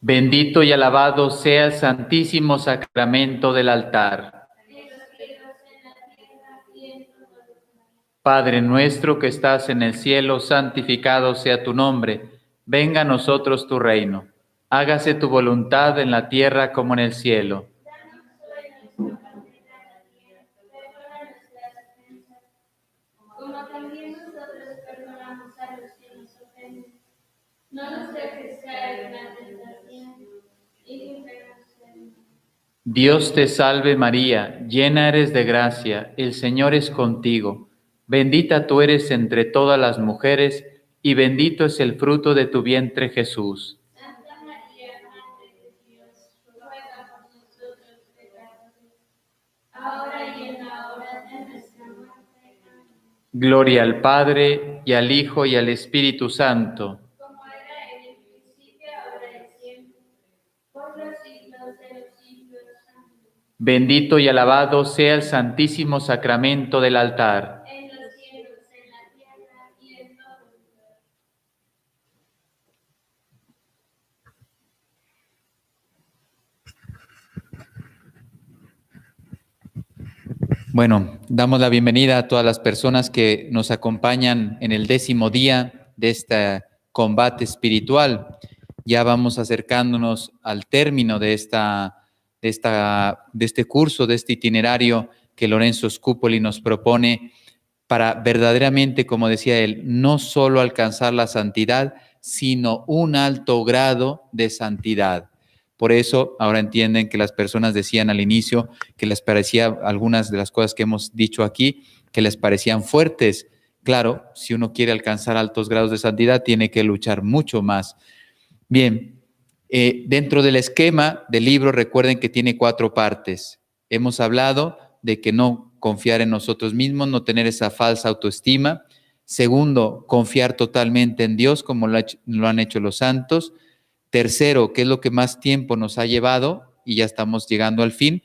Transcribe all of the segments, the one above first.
Bendito y alabado sea el santísimo sacramento del altar. Padre nuestro que estás en el cielo, santificado sea tu nombre. Venga a nosotros tu reino. Hágase tu voluntad en la tierra como en el cielo. Como también nosotros perdonamos a los que nos ofenden. No nos dejes caer en la tentación y líbranos del mal. Dios te salve María, llena eres de gracia, el Señor es contigo. Bendita tú eres entre todas las mujeres y bendito es el fruto de tu vientre Jesús. Santa María, Madre de Dios, ruega por nosotros pecadores, ahora y en la hora de nuestra muerte. Amén. Gloria al Padre, y al Hijo, y al Espíritu Santo. Como era en el principio, ahora y siempre, por los siglos de los siglos. Amén. Bendito y alabado sea el santísimo sacramento del altar. En los cielos, en la tierra y en todo lugar. Bueno, damos la bienvenida a todas las personas que nos acompañan en el 10º día de este combate espiritual. Ya vamos acercándonos al término de este curso, de este itinerario que Lorenzo Scupoli nos propone para verdaderamente, como decía él, no solo alcanzar la santidad, sino un alto grado de santidad. Por eso ahora entienden que las personas decían al inicio que les parecía, algunas de las cosas que hemos dicho aquí, que les parecían fuertes. Claro, si uno quiere alcanzar altos grados de santidad, tiene que luchar mucho más. Bien, dentro del esquema del libro, recuerden que tiene 4 partes. Hemos hablado de que no confiar en nosotros mismos, no tener esa falsa autoestima. Segundo, confiar totalmente en Dios, como lo han hecho los santos. Tercero, ¿qué es lo que más tiempo nos ha llevado? Y ya estamos llegando al fin.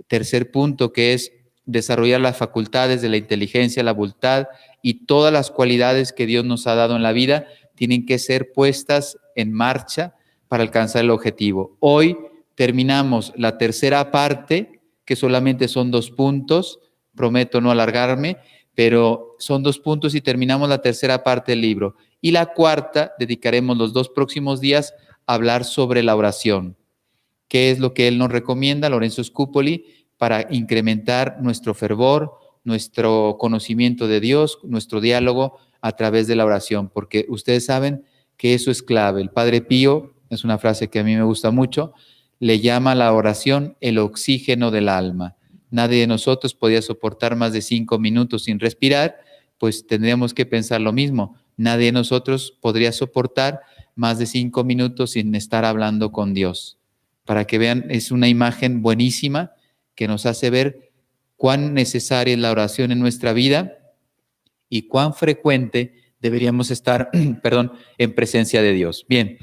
Tercer punto, que es desarrollar las facultades de la inteligencia, la voluntad y todas las cualidades que Dios nos ha dado en la vida tienen que ser puestas en marcha para alcanzar el objetivo. Hoy terminamos la tercera parte, que solamente son 2 puntos. Prometo no alargarme, pero son 2 puntos y terminamos la tercera parte del libro. Y la cuarta, dedicaremos los 2 próximos días hablar sobre la oración, qué es lo que él nos recomienda, Lorenzo Scupoli, para incrementar nuestro fervor, nuestro conocimiento de Dios, nuestro diálogo a través de la oración, porque ustedes saben que eso es clave. El Padre Pío, es una frase que a mí me gusta mucho, le llama a la oración el oxígeno del alma. Nadie de nosotros podía soportar más de 5 minutos sin respirar, pues tendríamos que pensar lo mismo. Nadie de nosotros podría soportar más de 5 minutos sin estar hablando con Dios. Para que vean, es una imagen buenísima que nos hace ver cuán necesaria es la oración en nuestra vida y cuán frecuente deberíamos estar, en presencia de Dios. Bien,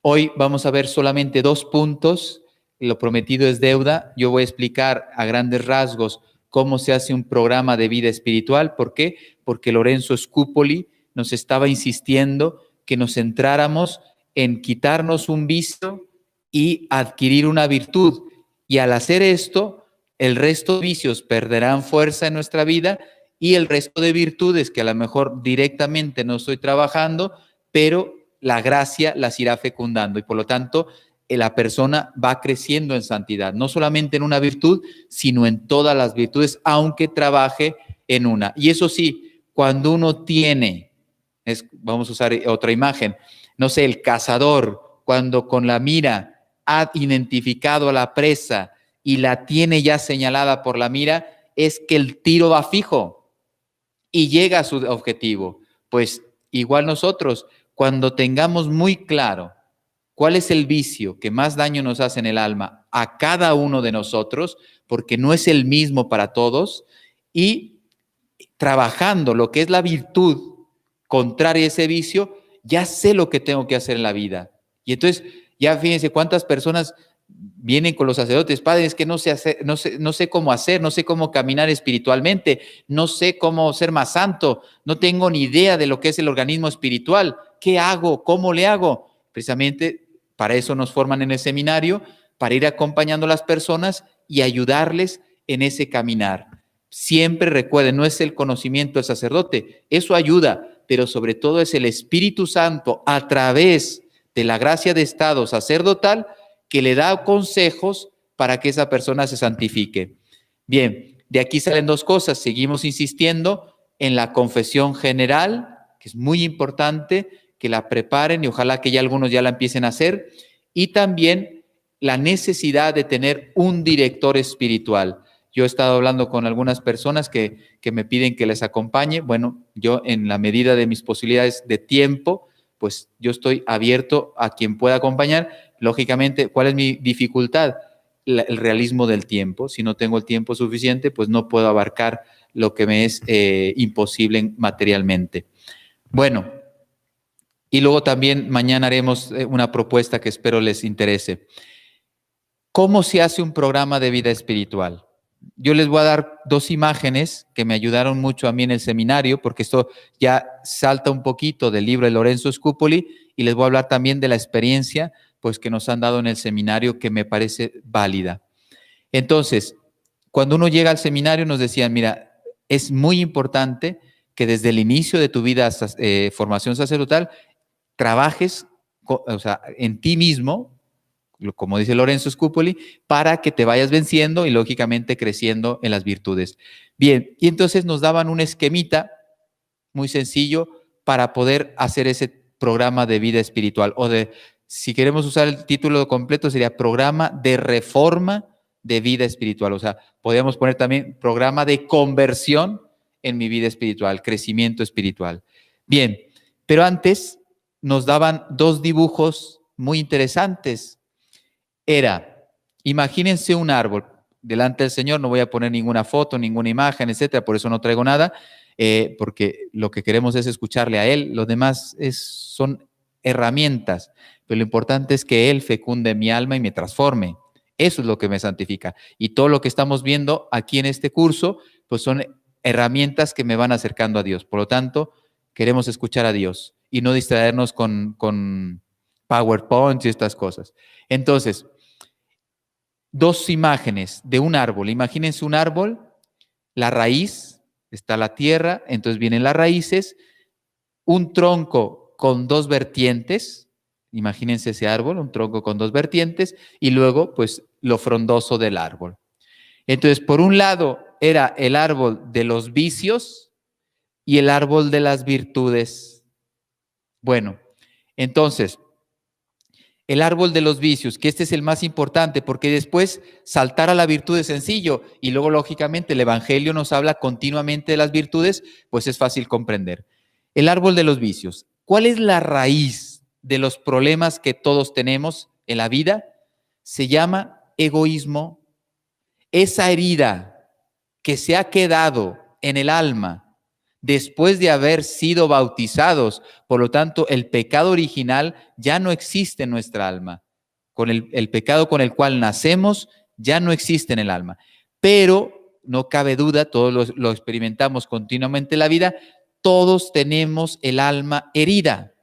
hoy vamos a ver solamente 2 puntos. Lo prometido es deuda. Yo voy a explicar a grandes rasgos cómo se hace un programa de vida espiritual. ¿Por qué? Porque Lorenzo Scupoli nos estaba insistiendo que nos centráramos en quitarnos un vicio y adquirir una virtud. Y al hacer esto, el resto de vicios perderán fuerza en nuestra vida y el resto de virtudes que a lo mejor directamente no estoy trabajando, pero la gracia las irá fecundando y por lo tanto la persona va creciendo en santidad, no solamente en una virtud, sino en todas las virtudes, aunque trabaje en una. Y eso sí, cuando uno tiene, vamos a usar otra imagen, no sé, el cazador, cuando con la mira ha identificado a la presa y la tiene ya señalada por la mira, es que el tiro va fijo y llega a su objetivo. Pues igual nosotros, cuando tengamos muy claro cuál es el vicio que más daño nos hace en el alma a cada uno de nosotros, porque no es el mismo para todos, y trabajando lo que es la virtud contraria a ese vicio, ya sé lo que tengo que hacer en la vida. Y entonces, ya fíjense cuántas personas vienen con los sacerdotes, padre, es que no sé cómo hacer, no sé cómo caminar espiritualmente, no sé cómo ser más santo, no tengo ni idea de lo que es el organismo espiritual. ¿Qué hago? ¿Cómo le hago? Precisamente para eso nos forman en el seminario, para ir acompañando a las personas y ayudarles en ese caminar. Siempre recuerden, no es el conocimiento del sacerdote, eso ayuda, pero sobre todo es el Espíritu Santo a través de la gracia de estado sacerdotal que le da consejos para que esa persona se santifique. Bien, de aquí salen dos cosas. Seguimos insistiendo en la confesión general, que es muy importante que la preparen y ojalá que ya algunos ya la empiecen a hacer, y también la necesidad de tener un director espiritual. Yo he estado hablando con algunas personas que me piden que les acompañe. Bueno, yo en la medida de mis posibilidades de tiempo, pues yo estoy abierto a quien pueda acompañar. Lógicamente, ¿cuál es mi dificultad? El realismo del tiempo. Si no tengo el tiempo suficiente, pues no puedo abarcar lo que me es imposible materialmente. Bueno, y luego también mañana haremos una propuesta que espero les interese. ¿Cómo se hace un programa de vida espiritual? Yo les voy a dar dos imágenes que me ayudaron mucho a mí en el seminario, porque esto ya salta un poquito del libro de Lorenzo Scupoli, y les voy a hablar también de la experiencia pues, que nos han dado en el seminario, que me parece válida. Entonces, cuando uno llega al seminario nos decían, mira, es muy importante que desde el inicio de tu vida formación sacerdotal trabajes en ti mismo, como dice Lorenzo Scupoli, para que te vayas venciendo y lógicamente creciendo en las virtudes. Bien, y entonces nos daban un esquemita muy sencillo para poder hacer ese programa de vida espiritual, o de, si queremos usar el título completo, sería programa de reforma de vida espiritual. O sea, podríamos poner también programa de conversión en mi vida espiritual, crecimiento espiritual. Bien, pero antes nos daban dos dibujos muy interesantes. Era, imagínense un árbol delante del Señor, no voy a poner ninguna foto, ninguna imagen, etcétera, por eso no traigo nada, porque lo que queremos es escucharle a Él, los demás son herramientas, pero lo importante es que Él fecunde mi alma y me transforme. Eso es lo que me santifica. Y todo lo que estamos viendo aquí en este curso, pues son herramientas que me van acercando a Dios. Por lo tanto, queremos escuchar a Dios y no distraernos con PowerPoint y estas cosas. Entonces, dos imágenes de un árbol. Imagínense un árbol, la raíz, está la tierra, entonces vienen las raíces, un tronco con dos vertientes, imagínense ese árbol, un tronco con dos vertientes, y luego, pues, lo frondoso del árbol. Entonces, por un lado, era el árbol de los vicios y el árbol de las virtudes. Bueno, entonces, el árbol de los vicios, que este es el más importante, porque después saltar a la virtud es sencillo, y luego, lógicamente, el Evangelio nos habla continuamente de las virtudes, pues es fácil comprender. El árbol de los vicios. ¿Cuál es la raíz de los problemas que todos tenemos en la vida? Se llama egoísmo. Esa herida que se ha quedado en el alma después de haber sido bautizados, por lo tanto, el pecado original ya no existe en nuestra alma. Con el pecado con el cual nacemos ya no existe en el alma. Pero no cabe duda, todos lo experimentamos continuamente en la vida, todos tenemos el alma herida.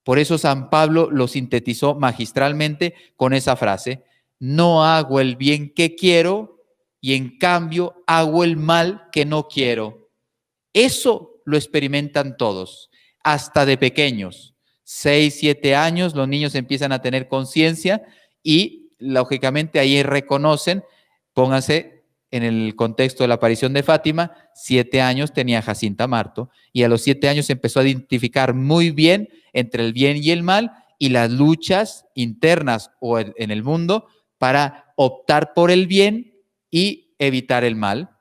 Por eso San Pablo lo sintetizó magistralmente con esa frase: no hago el bien que quiero y en cambio hago el mal que no quiero. Eso lo experimentan todos, hasta de pequeños. 6, 7 años, los niños empiezan a tener conciencia y lógicamente ahí reconocen, pónganse en el contexto de la aparición de Fátima, 7 años tenía Jacinta Marto y a los 7 años empezó a identificar muy bien entre el bien y el mal y las luchas internas o en el mundo para optar por el bien y evitar el mal.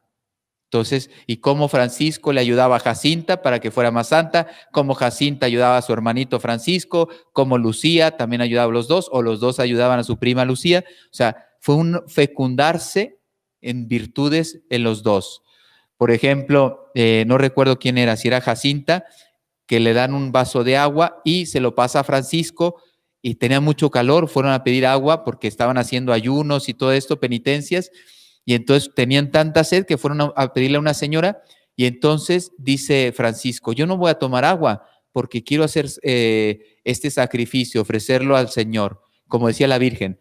Entonces, y cómo Francisco le ayudaba a Jacinta para que fuera más santa, cómo Jacinta ayudaba a su hermanito Francisco, cómo Lucía también ayudaba a los dos, o los dos ayudaban a su prima Lucía. O sea, fue un fecundarse en virtudes en los dos. Por ejemplo, no recuerdo quién era, si era Jacinta, que le dan un vaso de agua y se lo pasa a Francisco y tenía mucho calor, fueron a pedir agua porque estaban haciendo ayunos y todo esto, penitencias, y entonces tenían tanta sed que fueron a pedirle a una señora y entonces dice Francisco, yo no voy a tomar agua porque quiero hacer este sacrificio, ofrecerlo al Señor. como decía la Virgen,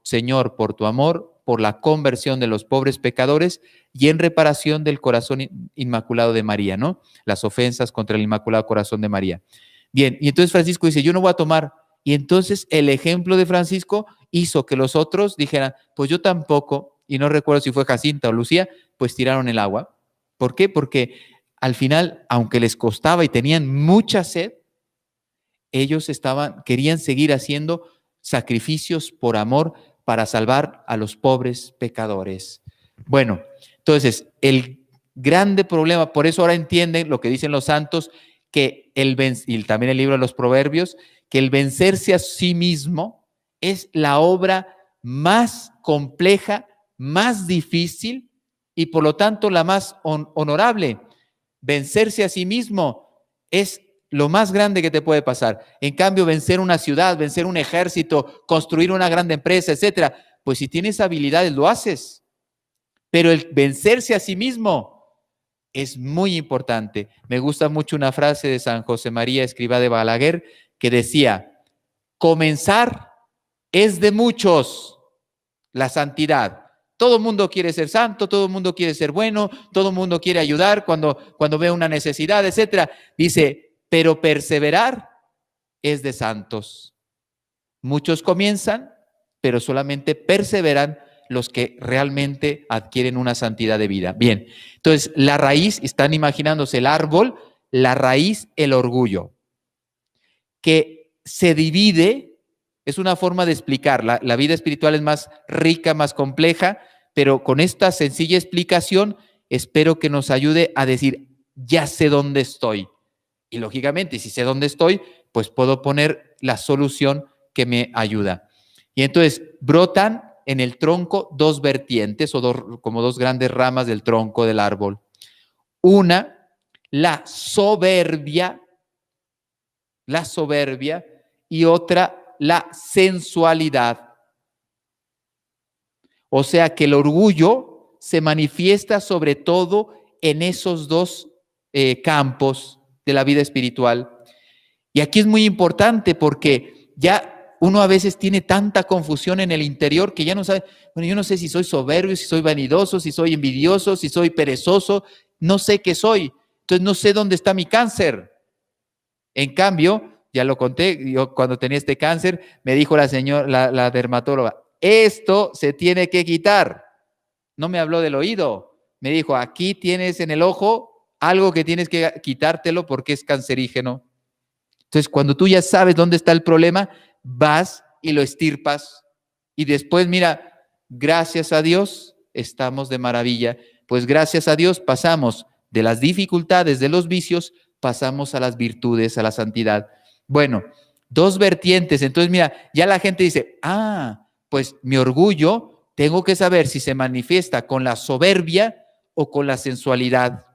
Señor, por tu amor, por la conversión de los pobres pecadores y en reparación del corazón inmaculado de María, ¿no? Las ofensas contra el Inmaculado Corazón de María. Bien, y entonces Francisco dice, yo no voy a tomar. Y entonces el ejemplo de Francisco hizo que los otros dijeran, pues yo tampoco, y no recuerdo si fue Jacinta o Lucía, pues tiraron el agua. ¿Por qué? Porque al final, aunque les costaba y tenían mucha sed, ellos querían seguir haciendo sacrificios por amor para salvar a los pobres pecadores. Bueno, entonces, el grande problema, por eso ahora entienden lo que dicen los santos, que y también el libro de los Proverbios, que el vencerse a sí mismo es la obra más compleja, más difícil y por lo tanto la más honorable. Vencerse a sí mismo es lo más grande que te puede pasar. En cambio, vencer una ciudad, vencer un ejército, construir una gran empresa, etcétera, pues si tienes habilidades lo haces. Pero el vencerse a sí mismo es muy importante. Me gusta mucho una frase de San José María Escrivá de Balaguer que decía, comenzar es de muchos la santidad. Todo el mundo quiere ser santo, todo el mundo quiere ser bueno, todo el mundo quiere ayudar cuando ve una necesidad, etcétera. Dice, pero perseverar es de santos. Muchos comienzan, pero solamente perseveran los que realmente adquieren una santidad de vida. Bien, entonces la raíz, están imaginándose el árbol, la raíz, el orgullo, que se divide, es una forma de explicar. La vida espiritual es más rica, más compleja, pero con esta sencilla explicación espero que nos ayude a decir, ya sé dónde estoy. Y lógicamente, si sé dónde estoy, pues puedo poner la solución que me ayuda. Y entonces brotan en el tronco dos vertientes o como dos grandes ramas del tronco del árbol. Una, la soberbia, y otra, la sensualidad. O sea que el orgullo se manifiesta sobre todo en esos dos campos de la vida espiritual. Y aquí es muy importante porque ya uno a veces tiene tanta confusión en el interior que ya no sabe, bueno, yo no sé si soy soberbio, si soy vanidoso, si soy envidioso, si soy perezoso, no sé qué soy. Entonces no sé dónde está mi cáncer. En cambio, ya lo conté, yo cuando tenía este cáncer, me dijo la dermatóloga, esto se tiene que quitar. No me habló del oído, me dijo, aquí tienes en el ojo algo que tienes que quitártelo porque es cancerígeno. Entonces, cuando tú ya sabes dónde está el problema, vas y lo extirpas. Y después, mira, gracias a Dios, estamos de maravilla. Pues gracias a Dios pasamos de las dificultades, de los vicios, pasamos a las virtudes, a la santidad. Bueno, dos vertientes. Entonces, mira, ya la gente dice, pues mi orgullo, tengo que saber si se manifiesta con la soberbia o con la sensualidad.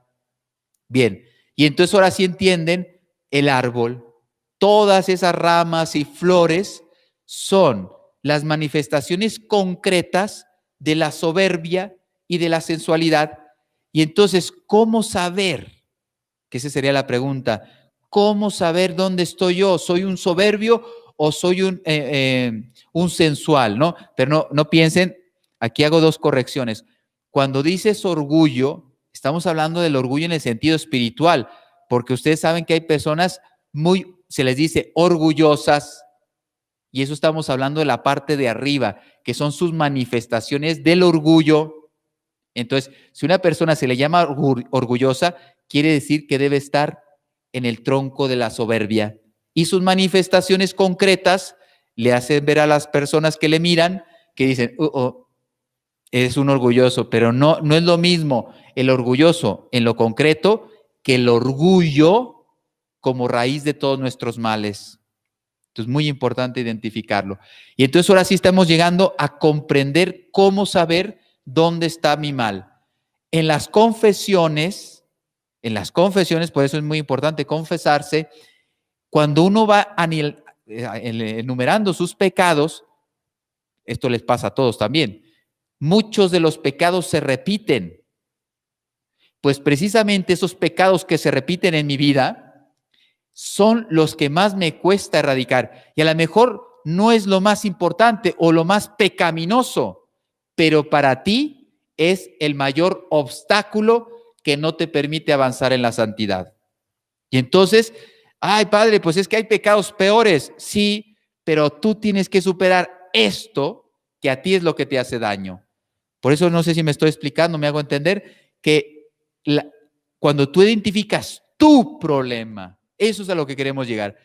Bien, y entonces ahora sí entienden el árbol. Todas esas ramas y flores son las manifestaciones concretas de la soberbia y de la sensualidad. Y entonces, ¿cómo saber? Que esa sería la pregunta. ¿Cómo saber dónde estoy yo? ¿Soy un soberbio o soy un sensual? ¿No? Pero no piensen, aquí hago dos correcciones. Cuando dices orgullo, estamos hablando del orgullo en el sentido espiritual, porque ustedes saben que hay personas se les dice orgullosas, y eso estamos hablando de la parte de arriba, que son sus manifestaciones del orgullo. Entonces, si una persona se le llama orgullosa, quiere decir que debe estar en el tronco de la soberbia. Y sus manifestaciones concretas le hacen ver a las personas que le miran, que dicen, es un orgulloso, pero no es lo mismo el orgulloso en lo concreto que el orgullo como raíz de todos nuestros males. Entonces, muy importante identificarlo. Y entonces ahora sí estamos llegando a comprender cómo saber dónde está mi mal. En las confesiones, por eso es muy importante confesarse, cuando uno va enumerando sus pecados, esto les pasa a todos también, muchos de los pecados se repiten. Pues precisamente esos pecados que se repiten en mi vida son los que más me cuesta erradicar. Y a lo mejor no es lo más importante o lo más pecaminoso, pero para ti es el mayor obstáculo que no te permite avanzar en la santidad. Y entonces, ay, padre, pues es que hay pecados peores. Sí, pero tú tienes que superar esto que a ti es lo que te hace daño. Por eso no sé si me estoy explicando, me hago entender que cuando tú identificas tu problema, eso es a lo que queremos llegar.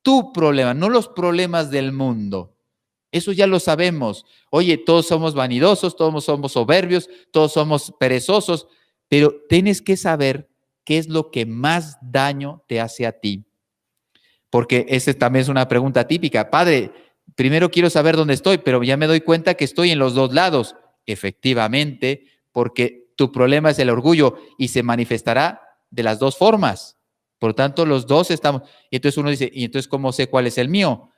Tu problema, no los problemas del mundo. Eso ya lo sabemos. Oye, todos somos vanidosos, todos somos soberbios, todos somos perezosos, pero tienes que saber qué es lo que más daño te hace a ti. Porque esa también es una pregunta típica. Padre, primero quiero saber dónde estoy, pero ya me doy cuenta que estoy en los dos lados. Efectivamente, porque tu problema es el orgullo y se manifestará de las dos formas. Por lo tanto, los dos estamos. Y entonces uno dice, ¿y entonces cómo sé cuál es el mío?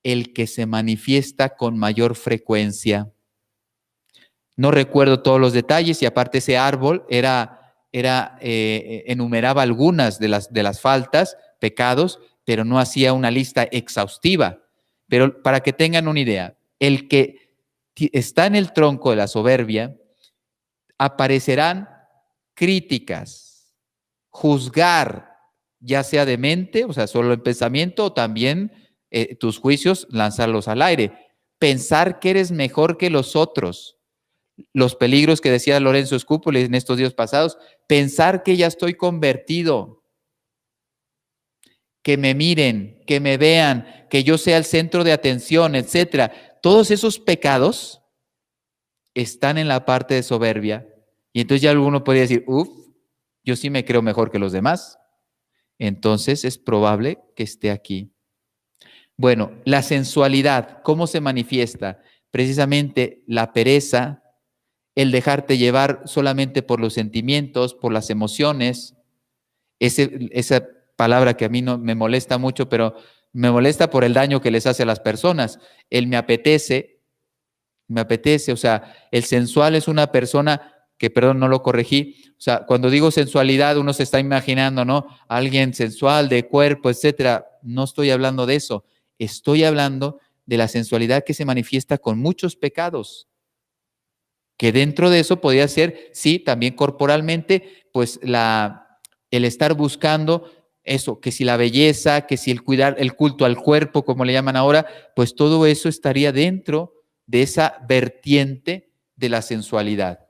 El que se manifiesta con mayor frecuencia. No recuerdo todos los detalles y aparte ese árbol enumeraba algunas de las faltas, pecados, pero no hacía una lista exhaustiva. Pero para que tengan una idea, el que está en el tronco de la soberbia, aparecerán críticas, juzgar, ya sea de mente, o sea, solo en pensamiento, o también tus juicios, lanzarlos al aire. Pensar que eres mejor que los otros. Los peligros que decía Lorenzo Scupoli en estos días pasados. Pensar que ya estoy convertido. Que me miren, que me vean, que yo sea el centro de atención, etcétera. Todos esos pecados están en la parte de soberbia. Y entonces ya alguno podría decir, yo sí me creo mejor que los demás. Entonces es probable que esté aquí. Bueno, la sensualidad, ¿cómo se manifiesta? Precisamente la pereza, el dejarte llevar solamente por los sentimientos, por las emociones. Esa palabra que a mí no me molesta mucho, pero me molesta por el daño que les hace a las personas. El me apetece, o sea, el sensual es una persona que, perdón, no lo corregí. O sea, cuando digo sensualidad, uno se está imaginando, ¿no? Alguien sensual, de cuerpo, etcétera. No estoy hablando de eso. Estoy hablando de la sensualidad que se manifiesta con muchos pecados. Que dentro de eso podría ser, sí, también corporalmente, pues el estar buscando eso, que si la belleza, que si el culto al cuerpo, como le llaman ahora, pues todo eso estaría dentro de esa vertiente de la sensualidad.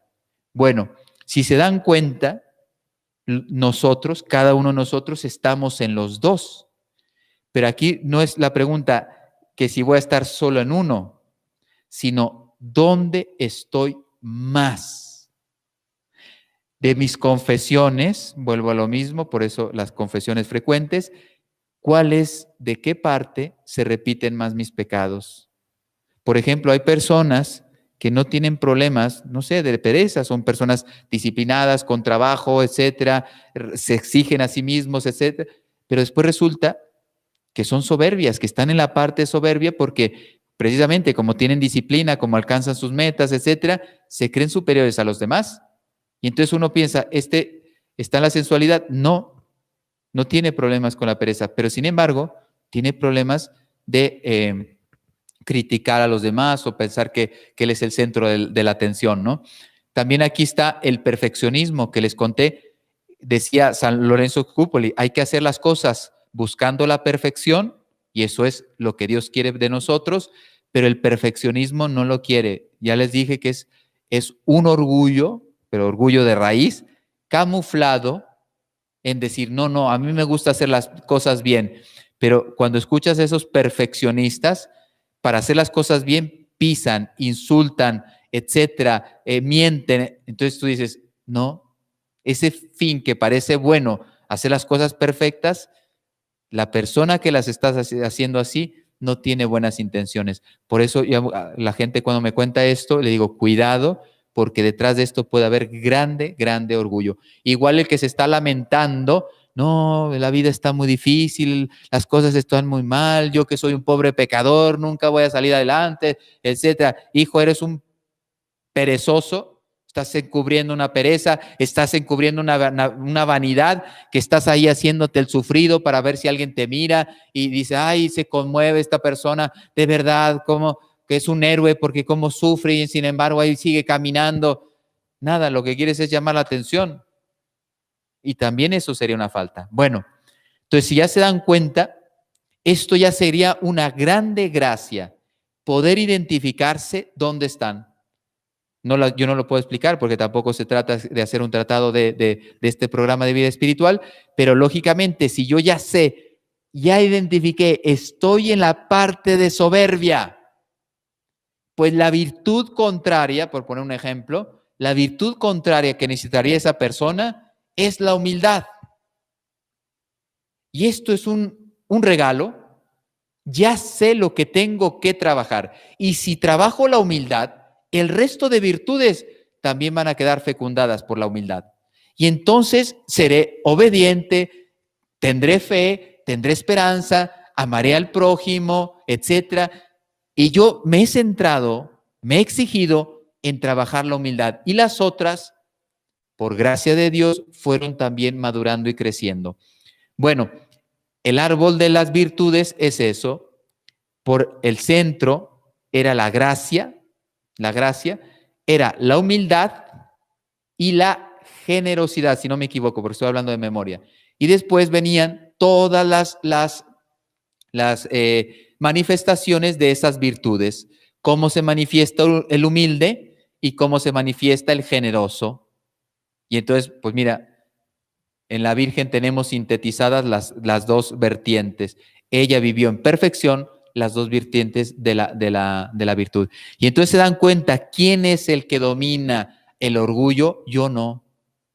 Bueno, si se dan cuenta, nosotros, cada uno de nosotros estamos en los dos. Pero aquí no es la pregunta que si voy a estar solo en uno, sino ¿dónde estoy más? De mis confesiones, vuelvo a lo mismo, por eso las confesiones frecuentes, ¿de qué parte se repiten más mis pecados? Por ejemplo, hay personas que no tienen problemas, no sé, de pereza, son personas disciplinadas, con trabajo, etcétera, se exigen a sí mismos, etcétera, pero después resulta que son soberbias, que están en la parte soberbia porque precisamente como tienen disciplina, como alcanzan sus metas, etcétera, se creen superiores a los demás. Y entonces uno piensa, está en la sensualidad. No tiene problemas con la pereza, pero sin embargo, tiene problemas de criticar a los demás o pensar que él es el centro de la atención, ¿no? También aquí está el perfeccionismo que les conté. Decía San Lorenzo Scupoli, hay que hacer las cosas buscando la perfección, y eso es lo que Dios quiere de nosotros, pero el perfeccionismo no lo quiere. Ya les dije que es un orgullo, pero orgullo de raíz, camuflado en decir, no, a mí me gusta hacer las cosas bien. Pero cuando escuchas a esos perfeccionistas, para hacer las cosas bien, pisan, insultan, etcétera, mienten. Entonces tú dices, no, ese fin que parece bueno, hacer las cosas perfectas, la persona que las está haciendo así no tiene buenas intenciones. Por eso la gente cuando me cuenta esto, le digo, cuidado, porque detrás de esto puede haber grande, grande orgullo. Igual el que se está lamentando, no, la vida está muy difícil, las cosas están muy mal, yo que soy un pobre pecador, nunca voy a salir adelante, etcétera. Hijo, eres un perezoso, estás encubriendo una pereza, estás encubriendo una vanidad, que estás ahí haciéndote el sufrido para ver si alguien te mira y dice, ay, se conmueve esta persona, de verdad, como que es un héroe porque cómo sufre y sin embargo ahí sigue caminando. Nada, lo que quieres es llamar la atención. Y también eso sería una falta. Bueno, entonces si ya se dan cuenta, esto ya sería una grande gracia, poder identificarse dónde están. Yo no lo puedo explicar porque tampoco se trata de hacer un tratado de este programa de vida espiritual, pero lógicamente si yo ya sé, ya identifiqué, estoy en la parte de soberbia, pues la virtud contraria, por poner un ejemplo, la virtud contraria que necesitaría esa persona es la humildad. Y esto es un regalo. Ya sé lo que tengo que trabajar. Y si trabajo la humildad, el resto de virtudes también van a quedar fecundadas por la humildad. Y entonces seré obediente, tendré fe, tendré esperanza, amaré al prójimo, etc. Y yo me he centrado, me he exigido en trabajar la humildad. Y las otras, por gracia de Dios, fueron también madurando y creciendo. Bueno, el árbol de las virtudes es eso. Por el centro era la gracia era la humildad y la generosidad, si no me equivoco, porque estoy hablando de memoria. Y después venían todas las manifestaciones de esas virtudes, cómo se manifiesta el humilde y cómo se manifiesta el generoso. Y entonces, pues mira, en la Virgen tenemos sintetizadas las dos vertientes. Ella vivió en perfección las dos vertientes de la virtud. Y entonces se dan cuenta, ¿quién es el que domina el orgullo? Yo no.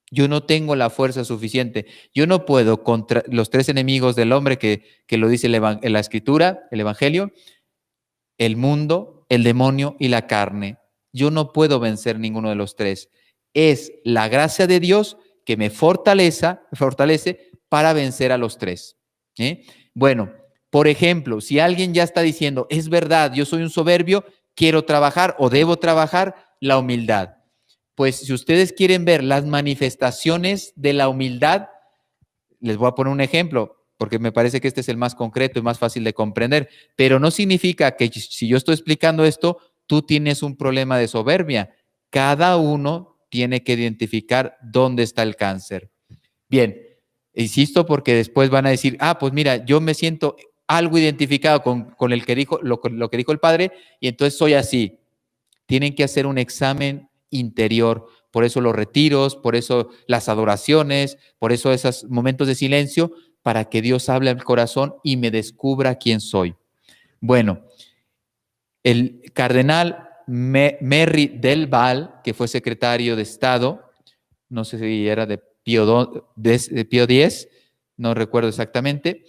Yo no tengo la fuerza suficiente. Yo no puedo contra los tres enemigos del hombre que lo dice la Escritura, el Evangelio, el mundo, el demonio y la carne. Yo no puedo vencer ninguno de los tres. Es la gracia de Dios que me fortalece para vencer a los tres. Bueno, por ejemplo, si alguien ya está diciendo, es verdad, yo soy un soberbio, quiero trabajar o debo trabajar la humildad. Pues si ustedes quieren ver las manifestaciones de la humildad, les voy a poner un ejemplo, porque me parece que este es el más concreto y más fácil de comprender, pero no significa que si yo estoy explicando esto, tú tienes un problema de soberbia. Cada uno tiene que identificar dónde está el cáncer. Bien, insisto porque después van a decir, pues mira, yo me siento algo identificado con el que dijo, lo que dijo el Padre y entonces soy así. Tienen que hacer un examen interior, por eso los retiros, por eso las adoraciones, por eso esos momentos de silencio, para que Dios hable al corazón y me descubra quién soy. Bueno, el cardenal Merry del Val, que fue secretario de Estado, no sé si era de Pío X, no recuerdo exactamente,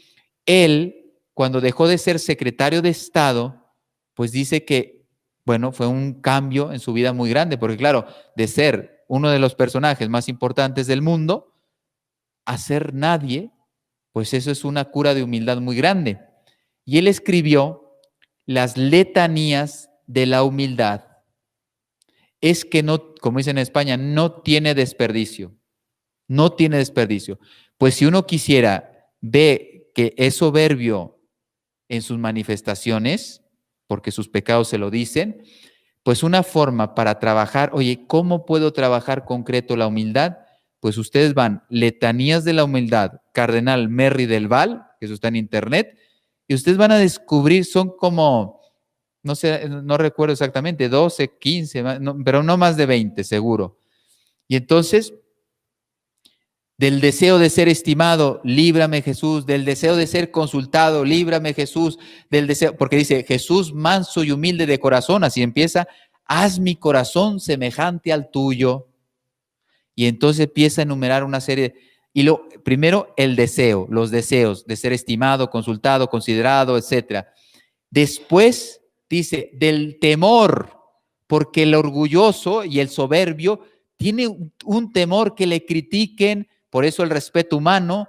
él, cuando dejó de ser secretario de Estado, pues dice que, bueno, fue un cambio en su vida muy grande, porque claro, de ser uno de los personajes más importantes del mundo, a ser nadie, pues eso es una cura de humildad muy grande. Y él escribió las letanías de la humildad. Es que no, como dicen en España, no tiene desperdicio. No tiene desperdicio. Pues si uno quisiera ver que es soberbio en sus manifestaciones, porque sus pecados se lo dicen, pues una forma para trabajar, oye, ¿cómo puedo trabajar concreto la humildad? Pues ustedes van, Letanías de la Humildad, Cardenal Merry del Val, que eso está en internet, y ustedes van a descubrir, son como, no sé, no recuerdo exactamente, 12, 15, pero no más de 20 seguro. Y entonces, del deseo de ser estimado, líbrame Jesús, del deseo de ser consultado, líbrame Jesús, del deseo, porque dice, Jesús manso y humilde de corazón, así empieza, haz mi corazón semejante al tuyo. Y entonces empieza a enumerar una serie, primero el deseo, los deseos de ser estimado, consultado, considerado, etc. Después dice, del temor, porque el orgulloso y el soberbio tiene un temor que le critiquen. Por eso el respeto humano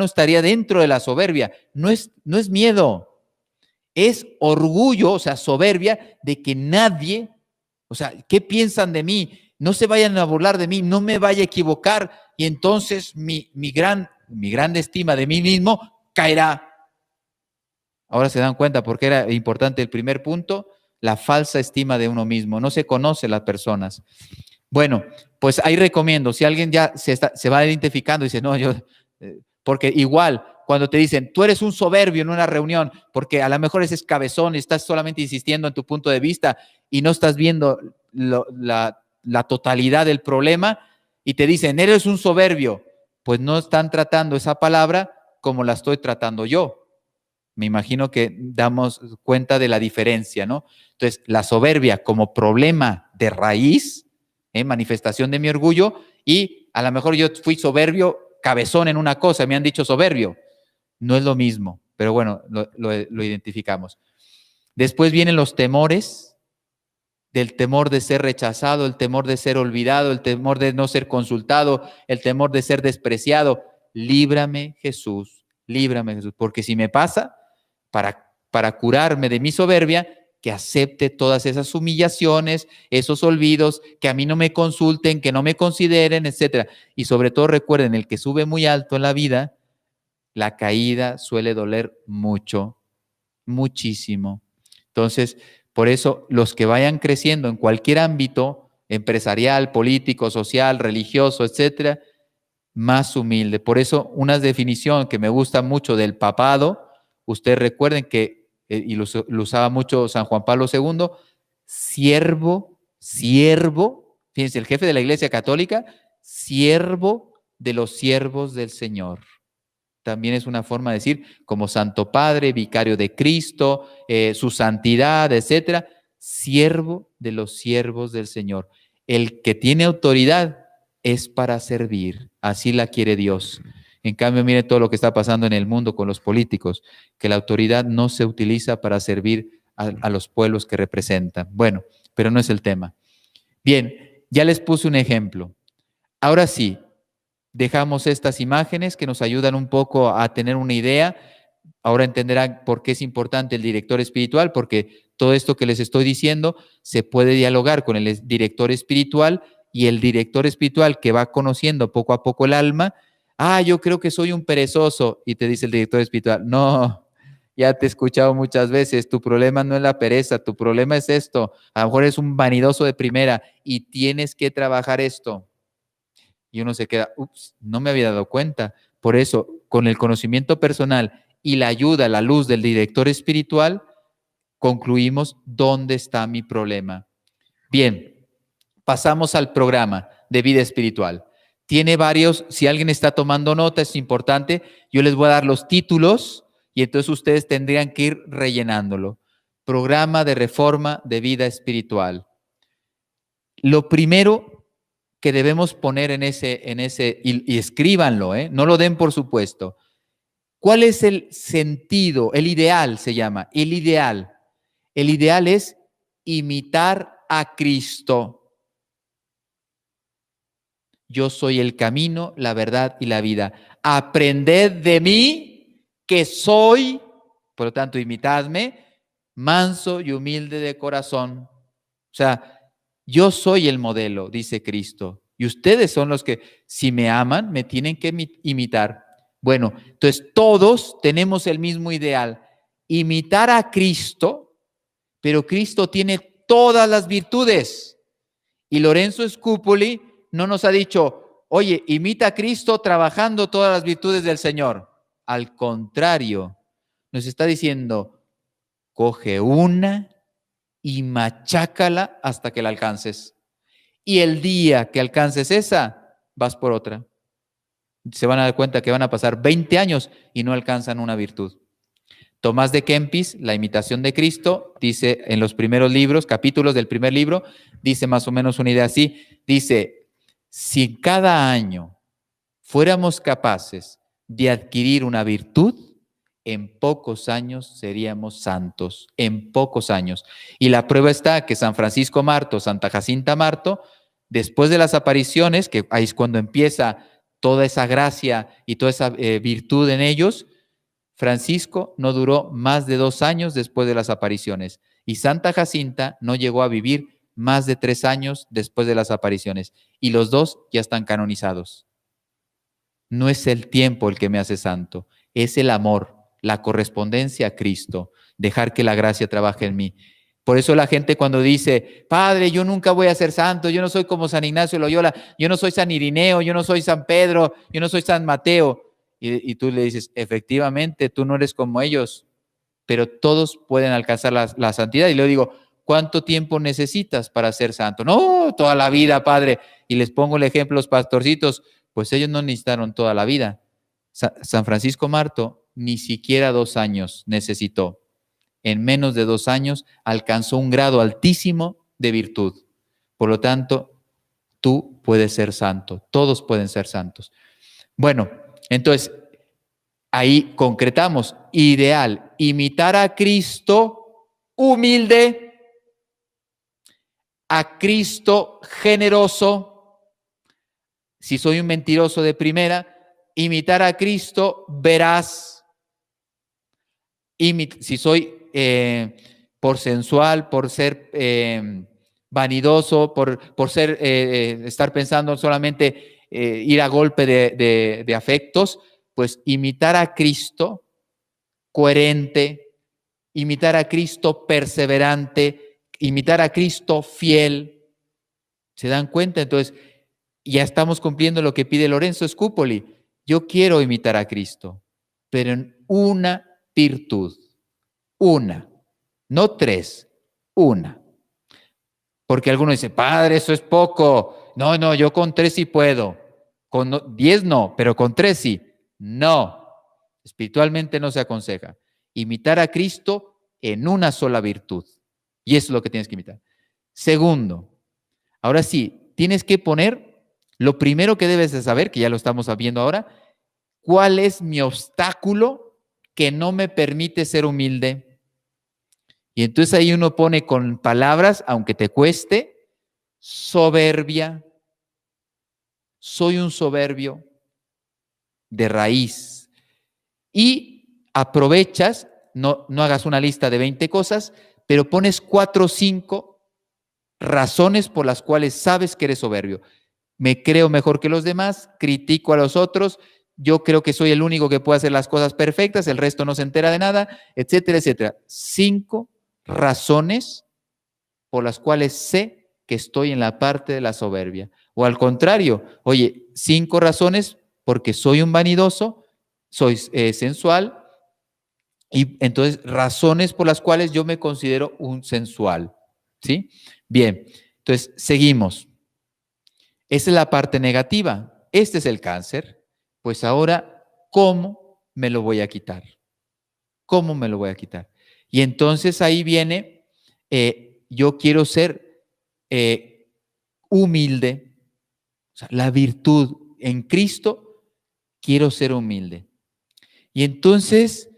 estaría dentro de la soberbia. No es miedo, es orgullo, o sea, soberbia de que nadie, o sea, ¿qué piensan de mí? no se vayan a burlar de mí, no me vaya a equivocar y entonces mi gran estima de mí mismo caerá. Ahora se dan cuenta por qué era importante el primer punto, la falsa estima de uno mismo. No se conoce las personas. Bueno, pues ahí recomiendo, si alguien ya se va identificando y dice, no, yo, porque igual cuando te dicen, tú eres un soberbio en una reunión, porque a lo mejor ese es cabezón y estás solamente insistiendo en tu punto de vista y no estás viendo la totalidad del problema y te dicen, eres un soberbio, pues no están tratando esa palabra como la estoy tratando yo. Me imagino que damos cuenta de la diferencia, ¿no? Entonces, la soberbia como problema de raíz, manifestación de mi orgullo, y a lo mejor yo fui soberbio, cabezón en una cosa, me han dicho soberbio. No es lo mismo, pero bueno, lo identificamos. Después vienen los temores, del temor de ser rechazado, el temor de ser olvidado, el temor de no ser consultado, el temor de ser despreciado. Líbrame, Jesús, porque si me pasa, para curarme de mi soberbia, que acepte todas esas humillaciones, esos olvidos, que a mí no me consulten, que no me consideren, etcétera. Y sobre todo recuerden, el que sube muy alto en la vida, la caída suele doler mucho, muchísimo. Entonces, por eso los que vayan creciendo en cualquier ámbito, empresarial, político, social, religioso, etcétera, más humilde. Por eso una definición que me gusta mucho del papado, ustedes recuerden que, y lo usaba mucho San Juan Pablo II, siervo, fíjense, el jefe de la Iglesia Católica, siervo de los siervos del Señor. También es una forma de decir, como Santo Padre, vicario de Cristo, su santidad, etcétera, siervo de los siervos del Señor. El que tiene autoridad es para servir, así la quiere Dios. En cambio, miren todo lo que está pasando en el mundo con los políticos, que la autoridad no se utiliza para servir a los pueblos que representan. Bueno, pero no es el tema. Bien, ya les puse un ejemplo. Ahora sí, dejamos estas imágenes que nos ayudan un poco a tener una idea. Ahora entenderán por qué es importante el director espiritual, porque todo esto que les estoy diciendo se puede dialogar con el director espiritual y el director espiritual que va conociendo poco a poco el alma. Yo creo que soy un perezoso. Y te dice el director espiritual, no, ya te he escuchado muchas veces, tu problema no es la pereza, tu problema es esto. A lo mejor eres un vanidoso de primera y tienes que trabajar esto. Y uno se queda, no me había dado cuenta. Por eso, con el conocimiento personal y la ayuda, la luz del director espiritual, concluimos dónde está mi problema. Bien, pasamos al programa de vida espiritual. Tiene varios, si alguien está tomando nota, es importante, yo les voy a dar los títulos y entonces ustedes tendrían que ir rellenándolo. Programa de reforma de vida espiritual. Lo primero que debemos poner en ese y escríbanlo, no lo den por supuesto. ¿Cuál es el sentido? El ideal se llama, el ideal. El ideal es imitar a Cristo. Yo soy el camino, la verdad y la vida. Aprended de mí que soy, por lo tanto, imitadme, manso y humilde de corazón. O sea, yo soy el modelo, dice Cristo. Y ustedes son los que, si me aman, me tienen que imitar. Bueno, entonces todos tenemos el mismo ideal. Imitar a Cristo, pero Cristo tiene todas las virtudes. Y Lorenzo Scupoli no nos ha dicho, oye, imita a Cristo trabajando todas las virtudes del Señor. Al contrario, nos está diciendo, coge una y machácala hasta que la alcances. Y el día que alcances esa, vas por otra. Se van a dar cuenta que van a pasar 20 años y no alcanzan una virtud. Tomás de Kempis, La imitación de Cristo, dice en los primeros libros, capítulos del primer libro, dice más o menos una idea así. Dice, si cada año fuéramos capaces de adquirir una virtud, en pocos años seríamos santos, en pocos años. Y la prueba está que San Francisco Marto, Santa Jacinta Marto, después de las apariciones, que ahí es cuando empieza toda esa gracia y toda esa virtud en ellos, Francisco no duró más de 2 años después de las apariciones y Santa Jacinta no llegó a vivir más de 3 años después de las apariciones. Y los dos ya están canonizados. No es el tiempo el que me hace santo, es el amor, la correspondencia a Cristo, dejar que la gracia trabaje en mí. Por eso la gente cuando dice, Padre, yo nunca voy a ser santo, yo no soy como San Ignacio de Loyola, yo no soy San Irineo, yo no soy San Pedro, yo no soy San Mateo. Y tú le dices, efectivamente, tú no eres como ellos, pero todos pueden alcanzar la santidad. Y le digo, ¿cuánto tiempo necesitas para ser santo? No, toda la vida, Padre. Y les pongo el ejemplo, los pastorcitos, pues ellos no necesitaron toda la vida. San Francisco Marto ni siquiera 2 años necesitó. En menos de 2 años alcanzó un grado altísimo de virtud. Por lo tanto, tú puedes ser santo, todos pueden ser santos. Bueno, entonces, ahí concretamos, ideal, imitar a Cristo humilde, a Cristo generoso. Si soy un mentiroso de primera, imitar a Cristo veraz. Si soy por sensual, por ser vanidoso, por ser, estar pensando solamente ir a golpe de afectos, pues imitar a Cristo coherente, imitar a Cristo perseverante, imitar a Cristo fiel. ¿Se dan cuenta? Entonces, ya estamos cumpliendo lo que pide Lorenzo Scupoli. Yo quiero imitar a Cristo, pero en una virtud. Una, no 3, una. Porque algunos dicen, Padre, eso es poco. No, yo con 3 sí puedo. Con 10 no, pero con 3 sí. No, espiritualmente no se aconseja. Imitar a Cristo en una sola virtud. Y eso es lo que tienes que imitar. Segundo, ahora sí, tienes que poner, lo primero que debes de saber, que ya lo estamos viendo ahora, ¿cuál es mi obstáculo que no me permite ser humilde? Y entonces ahí uno pone con palabras, aunque te cueste, soberbia. Soy un soberbio de raíz. Y aprovechas, no hagas una lista de 20 cosas, pero pones 4 o 5 razones por las cuales sabes que eres soberbio. Me creo mejor que los demás, critico a los otros, yo creo que soy el único que puede hacer las cosas perfectas, el resto no se entera de nada, etcétera, etcétera. 5 razones por las cuales sé que estoy en la parte de la soberbia. O al contrario, oye, 5 razones porque soy un vanidoso, soy sensual, y entonces razones por las cuales yo me considero un sensual. ¿Sí? Bien, entonces seguimos. Esa es la parte negativa. Este es el cáncer. Pues ahora, ¿cómo me lo voy a quitar? ¿Cómo me lo voy a quitar? Y entonces ahí viene, yo quiero ser humilde. O sea, la virtud en Cristo, quiero ser humilde. Y entonces,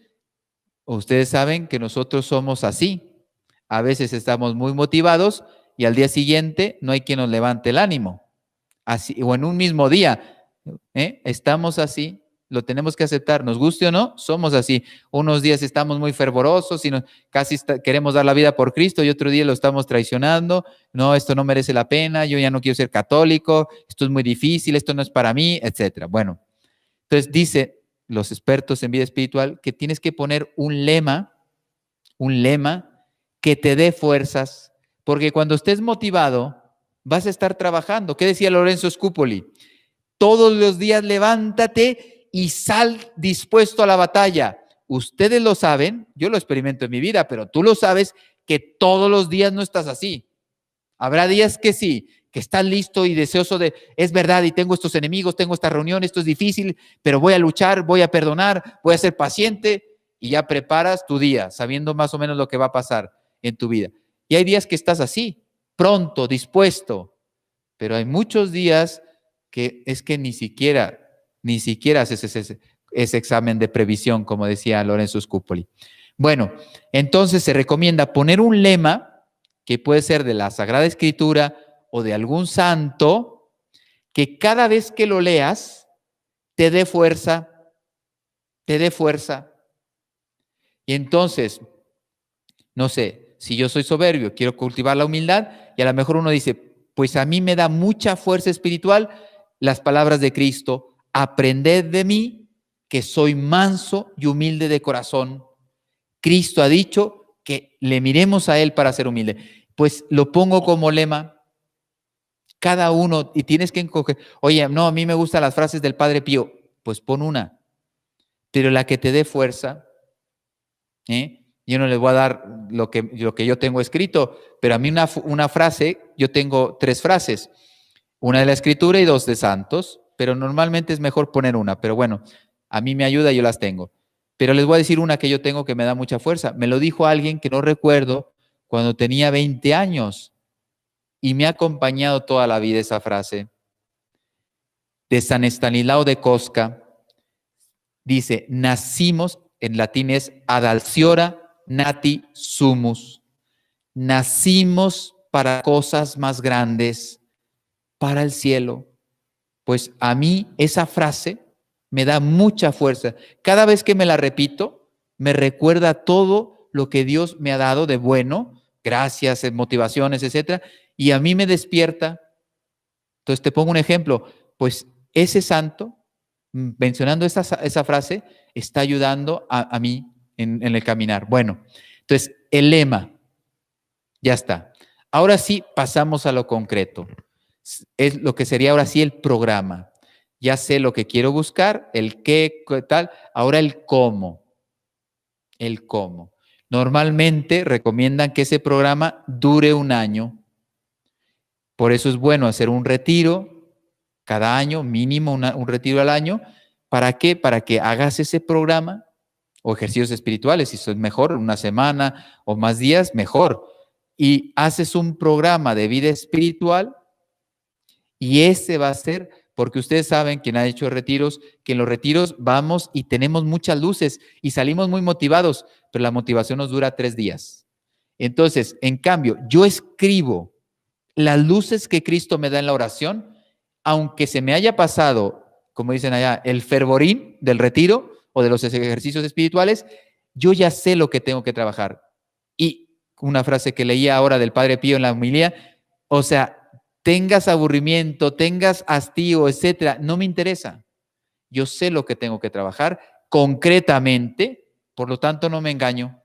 ustedes saben que nosotros somos así. A veces estamos muy motivados y al día siguiente no hay quien nos levante el ánimo. Así, o en un mismo día, estamos así, lo tenemos que aceptar, nos guste o no, somos así. Unos días estamos muy fervorosos y casi queremos dar la vida por Cristo y otro día lo estamos traicionando. No, esto no merece la pena, yo ya no quiero ser católico, esto es muy difícil, esto no es para mí, etcétera. Bueno, entonces dice los expertos en vida espiritual que tienes que poner un lema que te dé fuerzas, porque cuando estés motivado, vas a estar trabajando. ¿Qué decía Lorenzo Scupoli? Todos los días levántate y sal dispuesto a la batalla. Ustedes lo saben, yo lo experimento en mi vida, pero tú lo sabes que todos los días no estás así. Habrá días que sí, que estás listo y deseoso de, es verdad, y tengo estos enemigos, tengo esta reunión, esto es difícil, pero voy a luchar, voy a perdonar, voy a ser paciente, y ya preparas tu día, sabiendo más o menos lo que va a pasar en tu vida. Y hay días que estás así, pronto, dispuesto, pero hay muchos días que es que ni siquiera haces ese examen de previsión, como decía Lorenzo Scupoli. Bueno, entonces se recomienda poner un lema que puede ser de la Sagrada Escritura o de algún santo, que cada vez que lo leas te dé fuerza, te dé fuerza. Y entonces, no sé, si yo soy soberbio, quiero cultivar la humildad, y a lo mejor uno dice, pues a mí me da mucha fuerza espiritual las palabras de Cristo, aprended de mí que soy manso y humilde de corazón. Cristo ha dicho que le miremos a Él para ser humilde. Pues lo pongo como lema. Cada uno, y tienes que encoger, oye, no, a mí me gustan las frases del Padre Pío, pues pon una, pero la que te dé fuerza, ¿eh? Yo no les voy a dar lo que yo tengo escrito, pero a mí una frase, yo tengo 3 frases, una de la Escritura y 2 de santos, pero normalmente es mejor poner una, pero bueno, a mí me ayuda, yo las tengo. Pero les voy a decir una que yo tengo que me da mucha fuerza. Me lo dijo alguien que no recuerdo cuando tenía 20 años. Y me ha acompañado toda la vida esa frase de San Estanislao de Kostka. Dice, nacimos, en latín es ad altiora nati sumus. Nacimos para cosas más grandes, para el cielo. Pues a mí esa frase me da mucha fuerza. Cada vez que me la repito, me recuerda todo lo que Dios me ha dado de bueno, gracias, motivaciones, etcétera, y a mí me despierta. Entonces te pongo un ejemplo, pues ese santo, mencionando esa frase, está ayudando a mí en el caminar. Bueno, entonces el lema, ya está. Ahora sí pasamos a lo concreto. Es lo que sería ahora sí el programa. Ya sé lo que quiero buscar, el qué, tal, ahora el cómo. El cómo. Normalmente recomiendan que ese programa dure 1 año. Por eso es bueno hacer un retiro cada año, mínimo un retiro al año. ¿Para qué? Para que hagas ese programa o ejercicios espirituales. Si es mejor, 1 semana o más días, mejor. Y haces un programa de vida espiritual y ese va a ser, porque ustedes saben, quien ha hecho retiros, que en los retiros vamos y tenemos muchas luces y salimos muy motivados, pero la motivación nos dura 3 días. Entonces, en cambio, yo escribo las luces que Cristo me da en la oración, aunque se me haya pasado, como dicen allá, el fervorín del retiro o de los ejercicios espirituales, yo ya sé lo que tengo que trabajar. Y una frase que leía ahora del Padre Pío en la homilía, o sea, tengas aburrimiento, tengas hastío, etcétera, no me interesa. Yo sé lo que tengo que trabajar concretamente, por lo tanto no me engaño.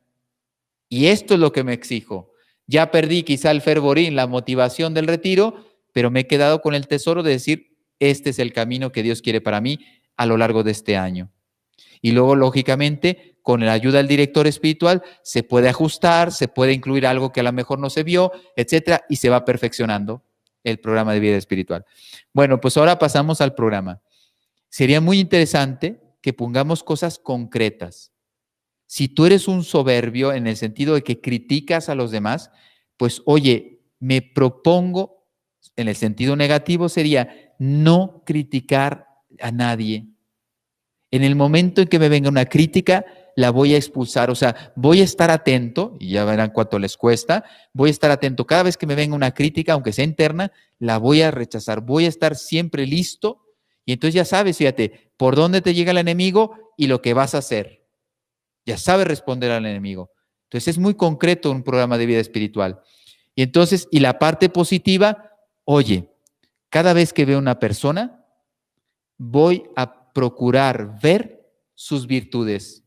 Y esto es lo que me exijo. Ya perdí quizá el fervorín, la motivación del retiro, pero me he quedado con el tesoro de decir, este es el camino que Dios quiere para mí a lo largo de este año. Y luego, lógicamente, con la ayuda del director espiritual, se puede ajustar, se puede incluir algo que a lo mejor no se vio, etcétera, y se va perfeccionando el programa de vida espiritual. Bueno, pues ahora pasamos al programa. Sería muy interesante que pongamos cosas concretas. Si tú eres un soberbio en el sentido de que criticas a los demás, pues oye, me propongo, en el sentido negativo sería no criticar a nadie. En el momento en que me venga una crítica, la voy a expulsar, o sea, voy a estar atento, y ya verán cuánto les cuesta, voy a estar atento. Cada vez que me venga una crítica, aunque sea interna, la voy a rechazar, voy a estar siempre listo, y entonces ya sabes, fíjate, por dónde te llega el enemigo y lo que vas a hacer. Ya sabes responder al enemigo. Entonces es muy concreto un programa de vida espiritual. Y entonces, y la parte positiva, oye, cada vez que veo una persona, voy a procurar ver sus virtudes.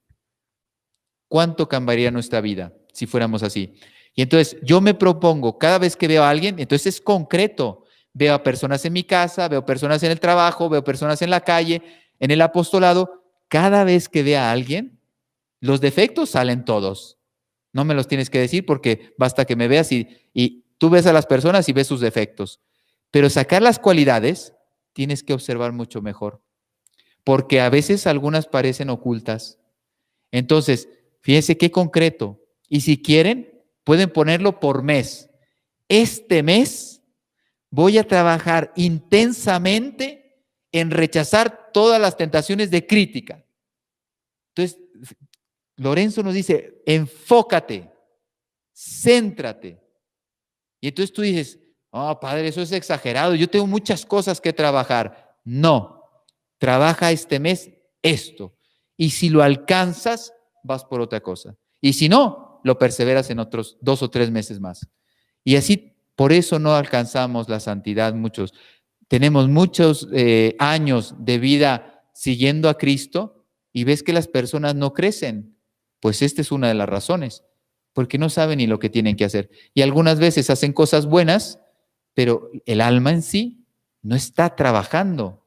¿Cuánto cambiaría nuestra vida si fuéramos así? Y entonces yo me propongo, cada vez que veo a alguien, entonces es concreto. Veo a personas en mi casa, veo personas en el trabajo, veo personas en la calle, en el apostolado. Cada vez que vea a alguien, los defectos salen todos. No me los tienes que decir porque basta que me veas y tú ves a las personas y ves sus defectos. Pero sacar las cualidades, tienes que observar mucho mejor. Porque a veces algunas parecen ocultas. Entonces, fíjense qué concreto. Y si quieren, pueden ponerlo por mes. Este mes voy a trabajar intensamente en rechazar todas las tentaciones de crítica. Entonces, Lorenzo nos dice, enfócate, céntrate. Y entonces tú dices, oh, padre, eso es exagerado, yo tengo muchas cosas que trabajar. No, trabaja este mes esto. Y si lo alcanzas, vas por otra cosa. Y si no, lo perseveras en otros 2 o 3 meses más. Y así, por eso no alcanzamos la santidad muchos. Tenemos muchos años de vida siguiendo a Cristo y ves que las personas no crecen. Pues esta es una de las razones, porque no saben ni lo que tienen que hacer. Y algunas veces hacen cosas buenas, pero el alma en sí no está trabajando.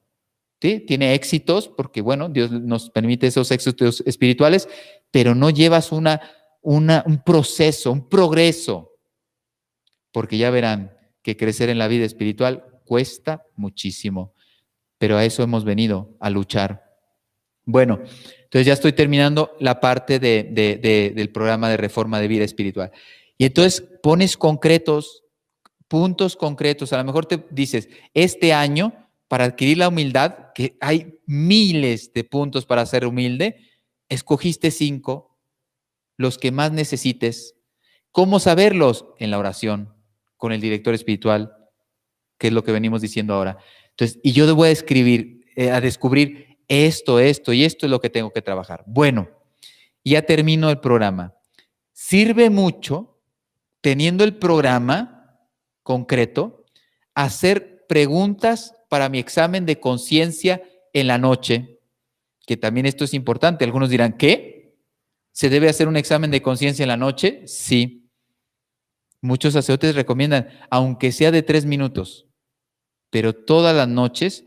¿Sí? Tiene éxitos, porque bueno, Dios nos permite esos éxitos espirituales, pero no llevas un proceso, un progreso, porque ya verán que crecer en la vida espiritual cuesta muchísimo, pero a eso hemos venido, a luchar. Bueno, entonces ya estoy terminando la parte del programa de reforma de vida espiritual. Y entonces pones concretos, puntos concretos. A lo mejor te dices, este año, para adquirir la humildad, que hay miles de puntos para ser humilde, escogiste 5, los que más necesites. ¿Cómo saberlos? En la oración, con el director espiritual, que es lo que venimos diciendo ahora. Entonces, y yo voy a escribir, a descubrir esto y esto es lo que tengo que trabajar. Bueno, ya termino el programa. Sirve mucho, teniendo el programa concreto, hacer preguntas para mi examen de conciencia en la noche, que también esto es importante. Algunos dirán, ¿qué? ¿Se debe hacer un examen de conciencia en la noche? Sí. Muchos sacerdotes recomiendan, aunque sea de 3 minutos, pero todas las noches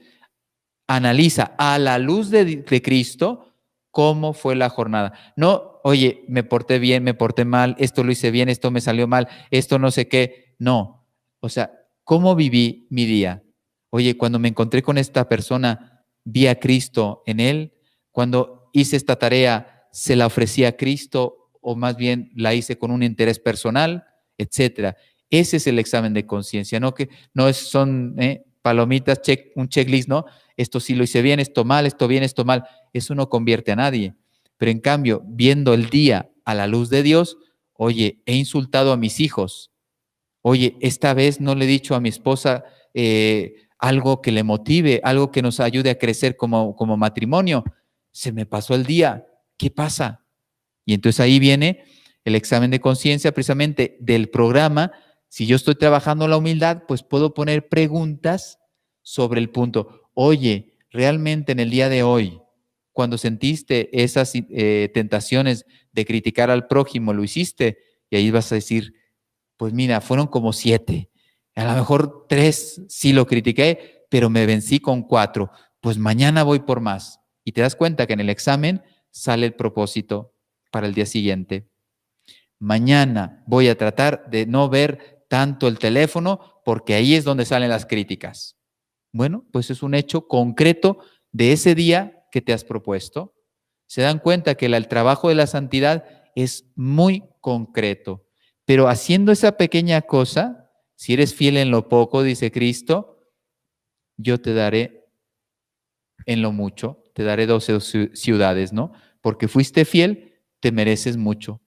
analiza a la luz de Cristo cómo fue la jornada. No, oye, me porté bien, me porté mal, esto lo hice bien, esto me salió mal, esto no sé qué. No, o sea, ¿cómo viví mi día? Oye, cuando me encontré con esta persona, vi a Cristo en él. Cuando hice esta tarea, se la ofrecí a Cristo o más bien la hice con un interés personal, etcétera. Ese es el examen de conciencia, no que no son palomitas, un checklist, ¿no? Esto sí lo hice bien, esto mal, esto bien, esto mal. Eso no convierte a nadie. Pero en cambio, viendo el día a la luz de Dios, oye, he insultado a mis hijos. Oye, esta vez no le he dicho a mi esposa algo que le motive, algo que nos ayude a crecer como matrimonio. Se me pasó el día. ¿Qué pasa? Y entonces ahí viene el examen de conciencia precisamente del programa. Si yo estoy trabajando la humildad, pues puedo poner preguntas sobre el punto. Oye, realmente en el día de hoy, cuando sentiste esas tentaciones de criticar al prójimo, lo hiciste, y ahí vas a decir, pues mira, fueron como 7. A lo mejor 3 sí lo critiqué, pero me vencí con 4. Pues mañana voy por más. Y te das cuenta que en el examen sale el propósito para el día siguiente. Mañana voy a tratar de no ver tanto el teléfono porque ahí es donde salen las críticas. Bueno, pues es un hecho concreto de ese día que te has propuesto. Se dan cuenta que el trabajo de la santidad es muy concreto, pero haciendo esa pequeña cosa, si eres fiel en lo poco, dice Cristo, yo te daré en lo mucho, te daré 12 ciudades, ¿no? Porque fuiste fiel, te mereces mucho.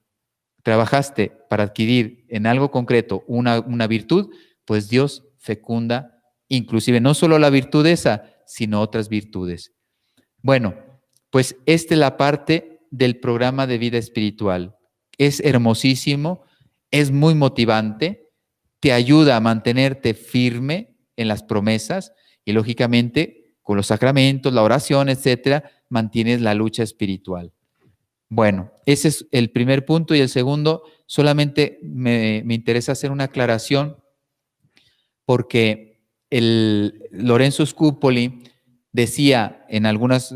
Trabajaste para adquirir en algo concreto una virtud, pues Dios fecunda inclusive no solo la virtud esa, sino otras virtudes. Bueno, pues esta es la parte del programa de vida espiritual. Es hermosísimo, es muy motivante, te ayuda a mantenerte firme en las promesas y lógicamente con los sacramentos, la oración, etcétera, mantienes la lucha espiritual. Bueno, ese es el primer punto y el segundo, solamente me interesa hacer una aclaración porque Lorenzo Scupoli decía en algunas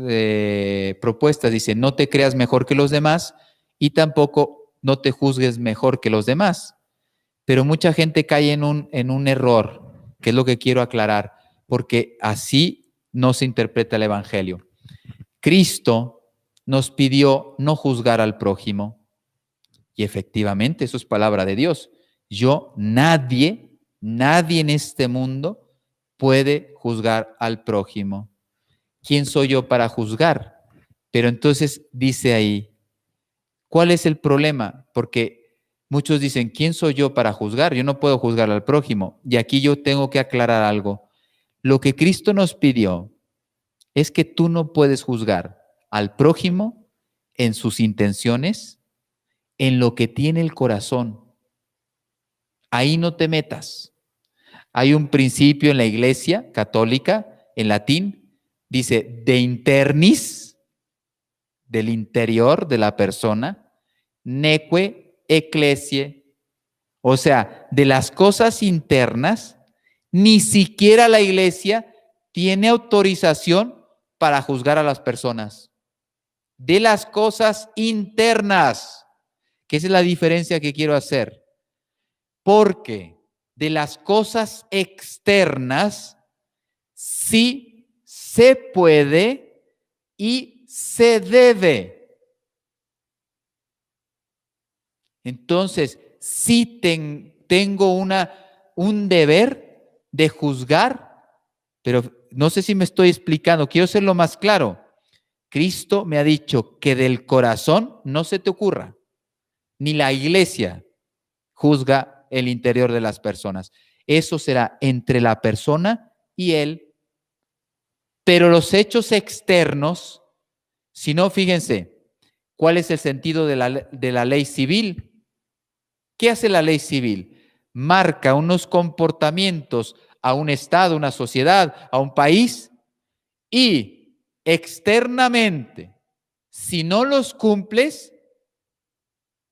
propuestas, dice, no te creas mejor que los demás y tampoco no te juzgues mejor que los demás. Pero mucha gente cae en un error, que es lo que quiero aclarar, porque así no se interpreta el Evangelio. Cristo nos pidió no juzgar al prójimo. Y efectivamente, eso es palabra de Dios. Nadie en este mundo puede juzgar al prójimo. ¿Quién soy yo para juzgar? Pero entonces dice ahí, ¿cuál es el problema? Porque muchos dicen, ¿quién soy yo para juzgar? Yo no puedo juzgar al prójimo. Y aquí yo tengo que aclarar algo. Lo que Cristo nos pidió es que tú no puedes juzgar al prójimo en sus intenciones, en lo que tiene el corazón. Ahí no te metas. Hay un principio en la Iglesia católica, en latín, dice de internis, del interior de la persona, neque ecclesiae, o sea, de las cosas internas, ni siquiera la Iglesia tiene autorización para juzgar a las personas. De las cosas internas, que esa es la diferencia que quiero hacer. Porque de las cosas externas sí se puede y se debe. Entonces, sí tengo un deber de juzgar, pero no sé si me estoy explicando, quiero serlo más claro. Cristo me ha dicho que del corazón no se te ocurra, ni la Iglesia juzga el interior de las personas. Eso será entre la persona y él. Pero los hechos externos, si no, fíjense, ¿cuál es el sentido de la ley civil? ¿Qué hace la ley civil? Marca unos comportamientos a un estado, una sociedad, a un país, y externamente, si no los cumples,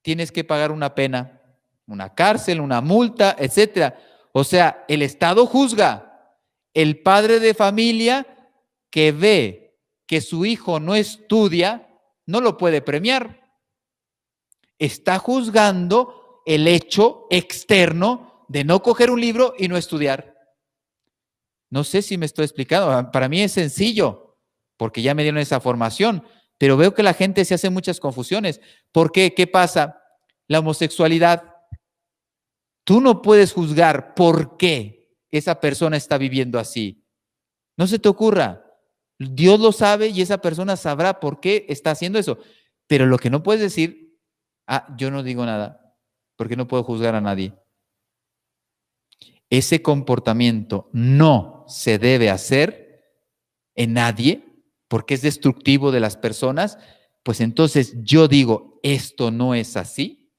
tienes que pagar una pena, una cárcel, una multa, etcétera. O sea, el Estado juzga. El padre de familia que ve que su hijo no estudia, no lo puede premiar. Está juzgando el hecho externo de no coger un libro y no estudiar. No sé si me estoy explicando. Para mí es sencillo, porque ya me dieron esa formación, pero veo que la gente se hace muchas confusiones. ¿Por qué? ¿Qué pasa? La homosexualidad. Tú no puedes juzgar por qué esa persona está viviendo así. No se te ocurra. Dios lo sabe y esa persona sabrá por qué está haciendo eso. Pero lo que no puedes decir, yo no digo nada, porque no puedo juzgar a nadie. Ese comportamiento no se debe hacer en nadie, porque es destructivo de las personas. Pues entonces yo digo, esto no es así.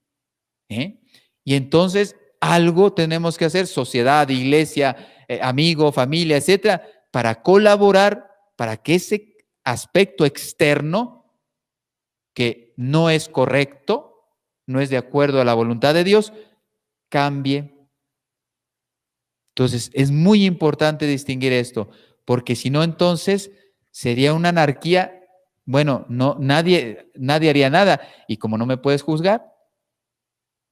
Y entonces algo tenemos que hacer, sociedad, iglesia, amigo, familia, etcétera, para colaborar para que ese aspecto externo que no es correcto, no es de acuerdo a la voluntad de Dios, cambie. Entonces, es muy importante distinguir esto, porque si no, entonces sería una anarquía. Bueno, no, nadie haría nada. Y como no me puedes juzgar,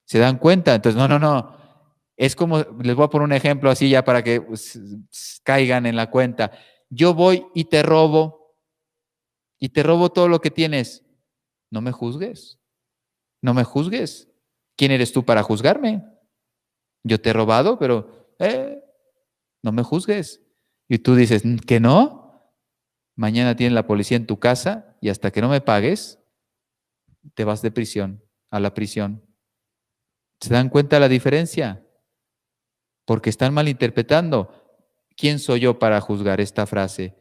¿se dan cuenta? Entonces, no. Es como, les voy a poner un ejemplo así ya para que caigan en la cuenta. Yo voy y te robo todo lo que tienes. No me juzgues. No me juzgues. ¿Quién eres tú para juzgarme? Yo te he robado, pero no me juzgues. Y tú dices, ¿que no? Mañana tiene la policía en tu casa y hasta que no me pagues, te vas de prisión, a la prisión. ¿Se dan cuenta la diferencia? Porque están malinterpretando. ¿Quién soy yo para juzgar esta frase?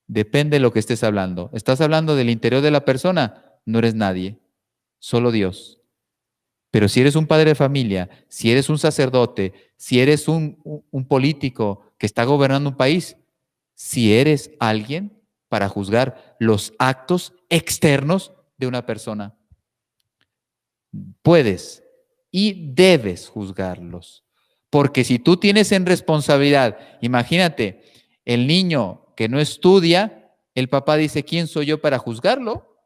Depende de lo que estés hablando. ¿Estás hablando del interior de la persona? No eres nadie, solo Dios. Pero si eres un padre de familia, si eres un sacerdote, si eres un político que está gobernando un país, si eres alguien para juzgar los actos externos de una persona, puedes y debes juzgarlos. Porque si tú tienes en responsabilidad, imagínate, el niño que no estudia, el papá dice, ¿quién soy yo para juzgarlo?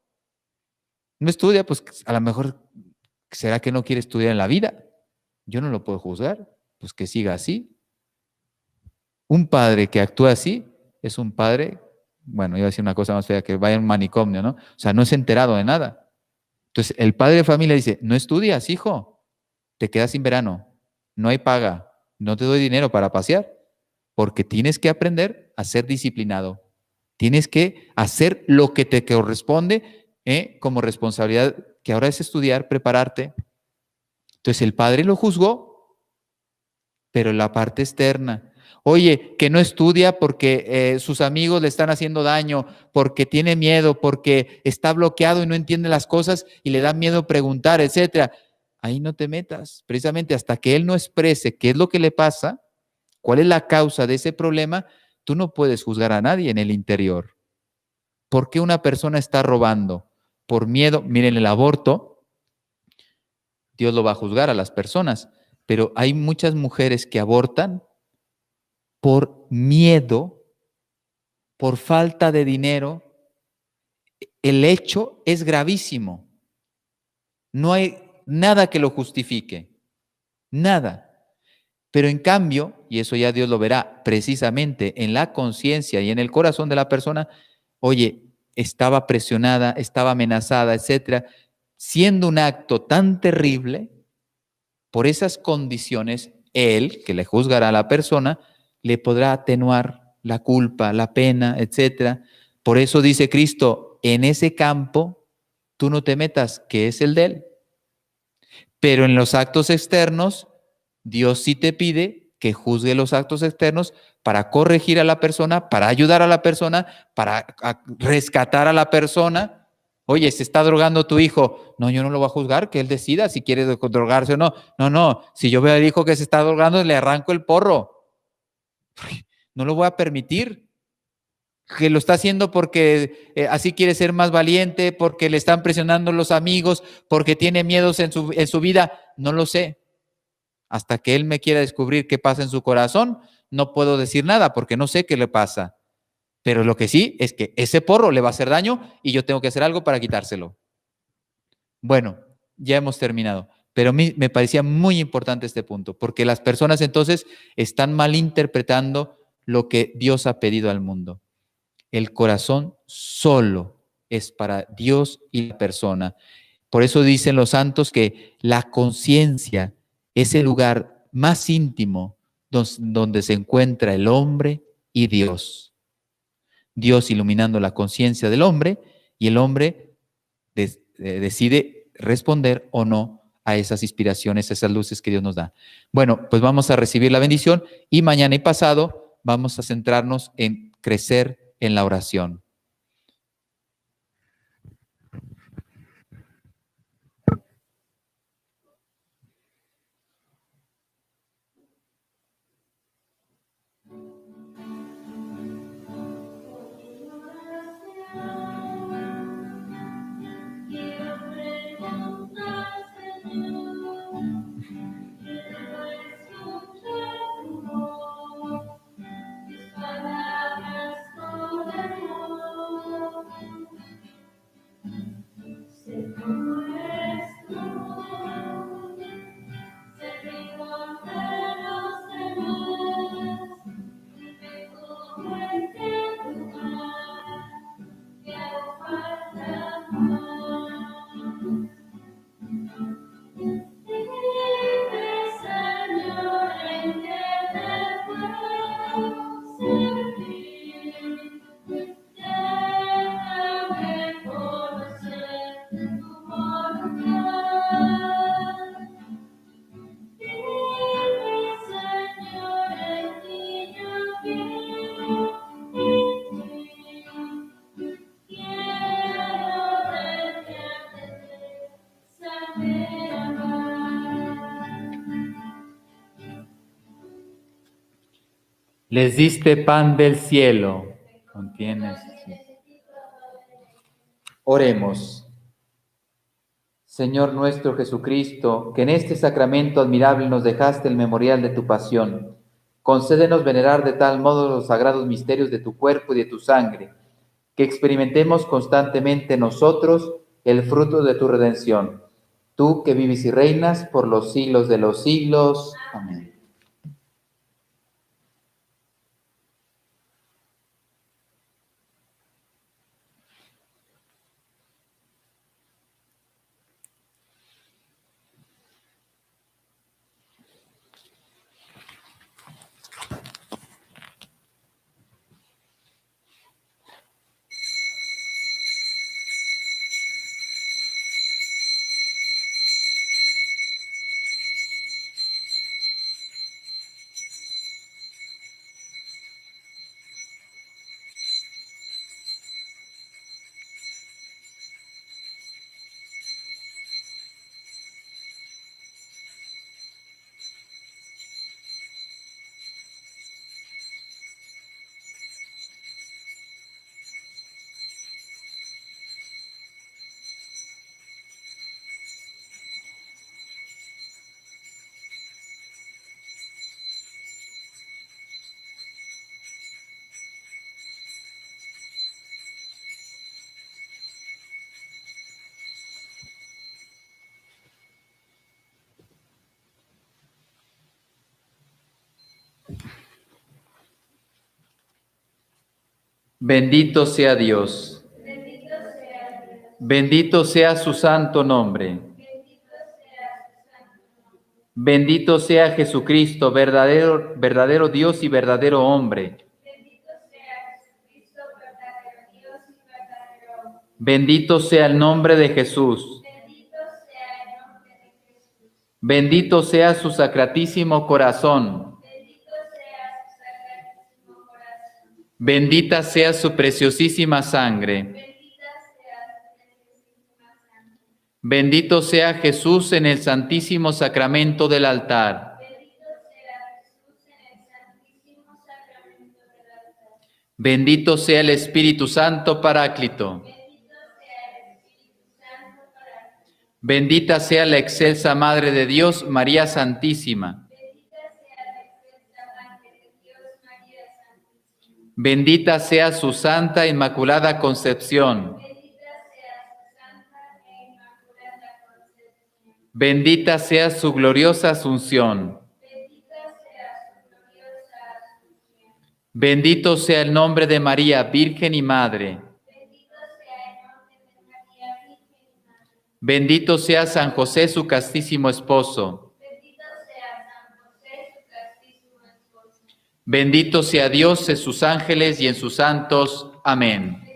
No estudia, pues a lo mejor, ¿será que no quiere estudiar en la vida? Yo no lo puedo juzgar, pues que siga así. Un padre que actúa así es un padre, bueno, iba a decir una cosa más fea, que vaya a un manicomio, ¿no? O sea, no es enterado de nada. Entonces, el padre de familia dice, no estudias, hijo, te quedas sin verano, no hay paga, no te doy dinero para pasear, porque tienes que aprender a ser disciplinado. Tienes que hacer lo que te corresponde como responsabilidad, que ahora es estudiar, prepararte. Entonces, el padre lo juzgó, pero la parte externa. Oye, que no estudia porque sus amigos le están haciendo daño, porque tiene miedo, porque está bloqueado y no entiende las cosas y le da miedo preguntar, etcétera. Ahí no te metas. Precisamente hasta que él no exprese qué es lo que le pasa, cuál es la causa de ese problema, tú no puedes juzgar a nadie en el interior. ¿Por qué una persona está robando? Por miedo. Miren, el aborto, Dios lo va a juzgar a las personas, pero hay muchas mujeres que abortan por miedo, por falta de dinero. El hecho es gravísimo. No hay nada que lo justifique. Nada. Pero en cambio, y eso ya Dios lo verá precisamente en la conciencia y en el corazón de la persona, oye, estaba presionada, estaba amenazada, etcétera, siendo un acto tan terrible, por esas condiciones, él, que le juzgará a la persona, le podrá atenuar la culpa, la pena, etcétera. Por eso dice Cristo, en ese campo tú no te metas, que es el de él. Pero en los actos externos, Dios sí te pide que juzgue los actos externos para corregir a la persona, para ayudar a la persona, para rescatar a la persona. Oye, se está drogando tu hijo. No, yo no lo voy a juzgar, que él decida si quiere drogarse o no. No, no, si yo veo al hijo que se está drogando, le arranco el porro. No lo voy a permitir. Que lo está haciendo porque así quiere ser más valiente, porque le están presionando los amigos, porque tiene miedos en su vida. No lo sé. Hasta que él me quiera descubrir qué pasa en su corazón, no puedo decir nada porque no sé qué le pasa. Pero lo que sí es que ese porro le va a hacer daño y yo tengo que hacer algo para quitárselo. Bueno, ya hemos terminado. Pero a mí me parecía muy importante este punto, porque las personas entonces están malinterpretando lo que Dios ha pedido al mundo. El corazón solo es para Dios y la persona. Por eso dicen los santos que la conciencia es el lugar más íntimo donde se encuentra el hombre y Dios. Dios iluminando la conciencia del hombre y el hombre decide responder o no a esas inspiraciones, a esas luces que Dios nos da. Bueno, pues vamos a recibir la bendición y mañana y pasado vamos a centrarnos en crecer en la oración. Les diste pan del cielo. Contienes. Oremos. Señor nuestro Jesucristo, que en este sacramento admirable nos dejaste el memorial de tu pasión, concédenos venerar de tal modo los sagrados misterios de tu cuerpo y de tu sangre, que experimentemos constantemente nosotros el fruto de tu redención. Tú que vives y reinas por los siglos de los siglos. Amén. Bendito sea Dios. Bendito sea Dios. Bendito sea su santo nombre. Bendito sea su santo nombre. Bendito sea Jesucristo, verdadero Dios y verdadero hombre. Bendito sea Jesucristo, verdadero Dios y verdadero hombre. Bendito sea el nombre de Jesús. Bendito sea el nombre de Jesús. Bendito sea su sacratísimo corazón. Bendito sea su sacratísimo corazón. Bendita sea su preciosísima sangre. Bendita sea su preciosísima sangre. Bendito sea Jesús en el santísimo sacramento del altar. Bendito sea Jesús en el santísimo sacramento del altar. Bendito sea el Espíritu Santo Paráclito. Bendito sea el Espíritu Santo Paráclito. Bendita sea la excelsa Madre de Dios, María Santísima. Bendita sea la excelsa Madre de Dios, María Santísima. Bendita sea su Santa Inmaculada Concepción. Bendita sea su santa e inmaculada concepción. Bendita sea su gloriosa Asunción. Bendita sea su gloriosa asunción. Bendito sea el nombre de María, Virgen y Madre. Bendito sea el nombre de María, Virgen y Madre. Bendito sea San José, su castísimo esposo. Bendito sea San José, su castísimo esposo. Bendito sea Dios en sus ángeles y en sus santos. Amén.